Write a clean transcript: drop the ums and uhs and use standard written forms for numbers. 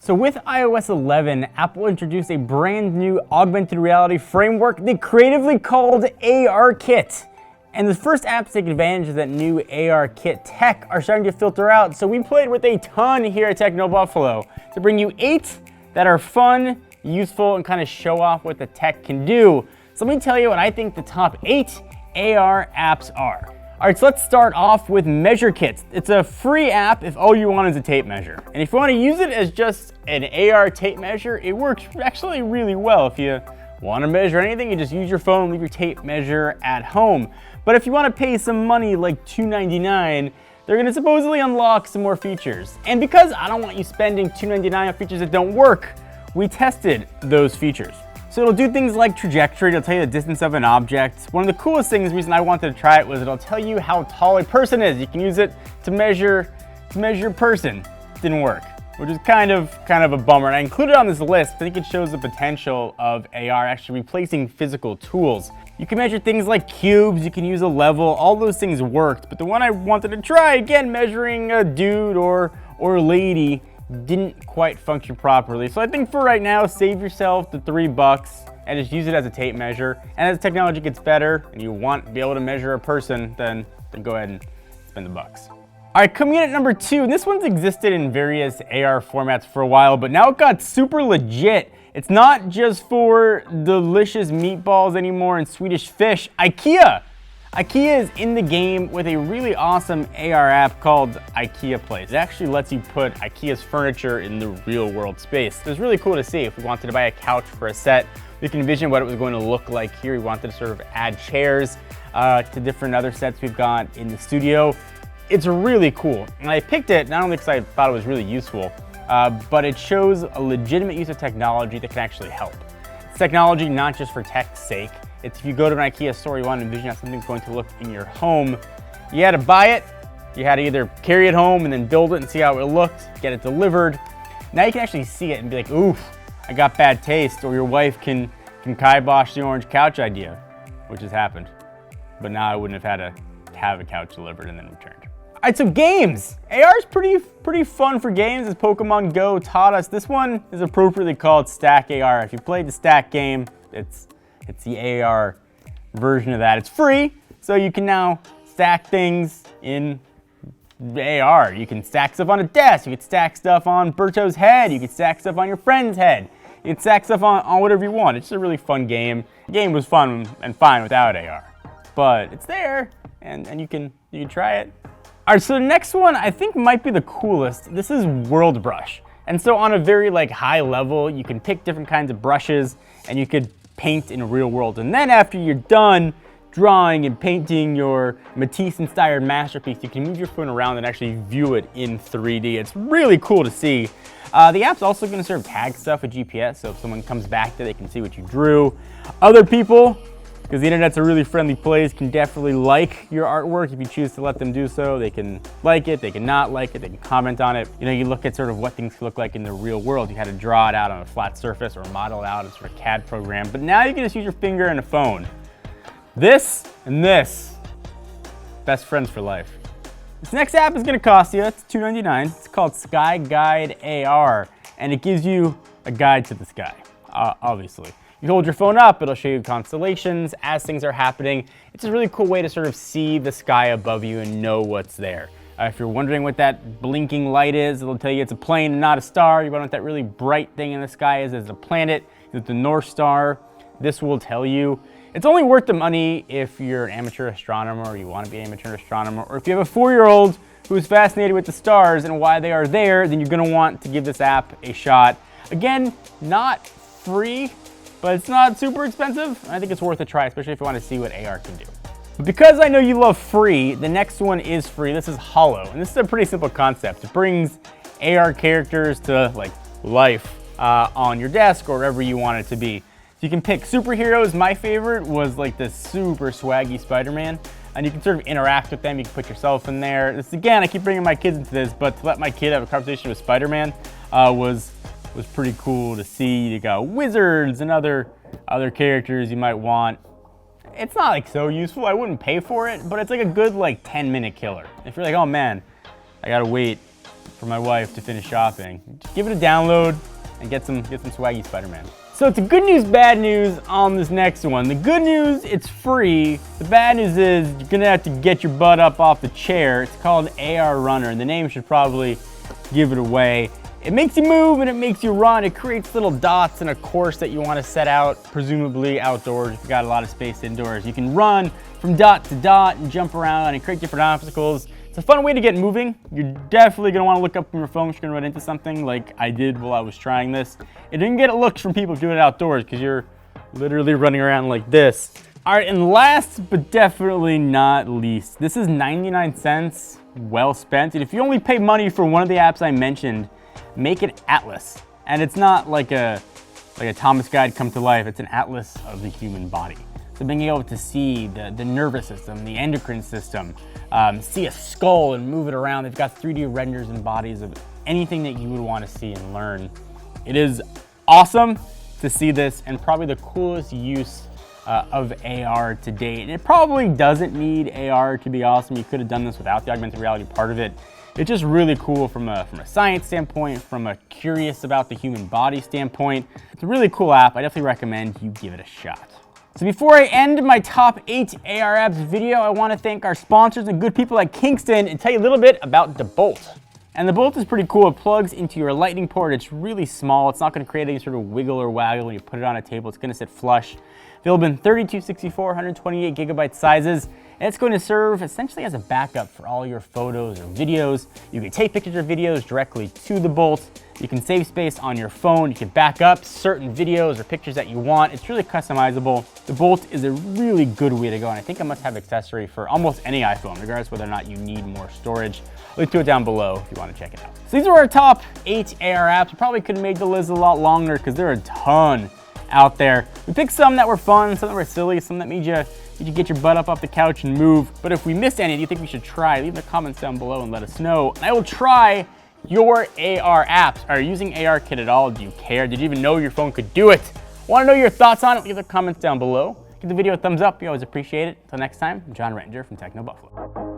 So with iOS 11, Apple introduced a brand new augmented reality framework they creatively called ARKit. And the first apps to take advantage of that new ARKit tech are starting to filter out, so we played with a ton here at Techno Buffalo to bring you 8 that are fun, useful, and kind of show off what the tech can do. So let me tell you what I think the top 8 AR apps are. All right, so let's start off with Measure Kits. It's a free app if all you want is a tape measure. And if you want to use it as just an AR tape measure, it works actually really well. If you want to measure anything, you just use your phone and leave your tape measure at home. But if you want to pay some money, like $2.99, they're going to supposedly unlock some more features. And because I don't want you spending $2.99 on features that don't work, we tested those features. So it'll do things like trajectory, it'll tell you the distance of an object. One of the coolest things, the reason I wanted to try it, was it'll tell you how tall a person is. You can use it to measure a person. Didn't work, which is kind of a bummer. And I included it on this list, I think it shows the potential of AR actually replacing physical tools. You can measure things like cubes, you can use a level, all those things worked. But the one I wanted to try, again, measuring a dude or lady, didn't quite function properly. So I think for right now, save yourself the $3 and just use it as a tape measure. And as technology gets better and you want to be able to measure a person, then go ahead and spend the bucks. All right, coming in at number 2, and this one's existed in various AR formats for a while, but now it got super legit. It's not just for delicious meatballs anymore and Swedish fish. IKEA is in the game with a really awesome AR app called IKEA Place. It actually lets you put IKEA's furniture in the real world space. It was really cool to see. If we wanted to buy a couch for a set, we can envision what it was going to look like here. We wanted to sort of add chairs to different other sets we've got in the studio. It's really cool. And I picked it not only because I thought it was really useful, but it shows a legitimate use of technology that can actually help. It's technology not just for tech's sake. It's if you go to an IKEA store, you want to envision how something's going to look in your home. You had to buy it, you had to either carry it home and then build it and see how it looked, get it delivered. Now you can actually see it and be like, oof, I got bad taste, or your wife can kibosh the orange couch idea, which has happened. But now I wouldn't have had to have a couch delivered and then returned. All right, so games. AR is pretty fun for games, as Pokemon Go taught us. This one is appropriately called Stack AR. If you played the Stack game, it's the AR version of that. It's free, so you can now stack things in AR. You can stack stuff on a desk, you can stack stuff on Berto's head, you can stack stuff on your friend's head, you can stack stuff on whatever you want. It's just a really fun game. The game was fun and fine without AR, but it's there, and you can try it. All right, so the next one I think might be the coolest. This is World Brush. And so on a very high level, you can pick different kinds of brushes and you could paint in a real world. And then after you're done drawing and painting your Matisse-inspired masterpiece, you can move your phone around and actually view it in 3D. It's really cool to see. The app's also going to sort of tag stuff with GPS, so if someone comes back there, they can see what you drew. Other people, because the internet's a really friendly place, can definitely like your artwork if you choose to let them do so. They can like it, they can not like it, they can comment on it. You look at sort of what things look like in the real world. You had to draw it out on a flat surface or model it out in sort of CAD program, but now you can just use your finger and a phone. This and this, best friends for life. This next app is gonna cost you, it's $2.99. It's called Sky Guide AR, and it gives you a guide to the sky, obviously. You hold your phone up, it'll show you constellations as things are happening. It's a really cool way to sort of see the sky above you and know what's there. If you're wondering what that blinking light is, it'll tell you it's a plane and not a star. You wonder what that really bright thing in the sky is a planet. It's the North Star. This will tell you. It's only worth the money if you're an amateur astronomer or you want to be an amateur astronomer, or if you have a 4-year-old who's fascinated with the stars and why they are there, then you're going to want to give this app a shot. Again, not free, but it's not super expensive. I think it's worth a try, especially if you want to see what AR can do. But because I know you love free, the next one is free. This is Hallo, and this is a pretty simple concept. It brings AR characters to life on your desk or wherever you want it to be. So you can pick superheroes. My favorite was this super swaggy Spider-Man, and you can sort of interact with them. You can put yourself in there. This, again, I keep bringing my kids into this, but to let my kid have a conversation with Spider-Man was pretty cool to see. You got wizards and other characters you might want. It's not so useful. I wouldn't pay for it, but it's a good 10-minute killer. If you're oh man, I gotta wait for my wife to finish shopping. Just give it a download and get some swaggy Spider-Man. So it's a good news, bad news on this next one. The good news, it's free. The bad news is you're gonna have to get your butt up off the chair. It's called AR Runner, and the name should probably give it away. It makes you move and it makes you run. It creates little dots in a course that you want to set out, presumably outdoors if you've got a lot of space indoors. You can run from dot to dot and jump around and create different obstacles. It's a fun way to get moving. You're definitely going to want to look up from your phone if you're going to run into something like I did while I was trying this. It didn't get looks from people doing it outdoors because you're literally running around like this. All right, and last but definitely not least, this is 99 cents, well spent. And if you only pay money for one of the apps I mentioned, make it Atlas. And it's not like a Thomas guide come to life, it's an atlas of the human body. So being able to see the nervous system, the endocrine system, see a skull and move it around. They've got 3D renders and bodies of anything that you would want to see and learn. It is awesome to see this and probably the coolest use of AR to date. And it probably doesn't need AR to be awesome. You could have done this without the augmented reality part of it. It's just really cool from a science standpoint, from a curious about the human body standpoint. It's a really cool app. I definitely recommend you give it a shot. So before I end my top 8 AR apps video, I want to thank our sponsors and good people at Kingston and tell you a little bit about the Bolt. And the Bolt is pretty cool. It plugs into your lightning port. It's really small. It's not going to create any sort of wiggle or waggle when you put it on a table. It's going to sit flush. Available in 32, 64, 128 gigabyte sizes. And it's going to serve essentially as a backup for all your photos or videos. You can take pictures or videos directly to the Bolt. You can save space on your phone. You can back up certain videos or pictures that you want. It's really customizable. The Bolt is a really good way to go, and I think a must-have accessory for almost any iPhone, regardless whether or not you need more storage. Link to it down below if you want to check it out. So these are our top 8 AR apps. We probably could have made the list a lot longer because there are a ton out there. We picked some that were fun, some that were silly, some that made you get your butt up off the couch and move. But if we missed any, do you think we should try? Leave the comments down below and let us know. And I will try your AR apps. Are you using ARKit at all? Do you care? Did you even know your phone could do it? Want to know your thoughts on it? Leave the comments down below. Give the video a thumbs up. We always appreciate it. Until next time, I'm John Rettinger from Techno Buffalo.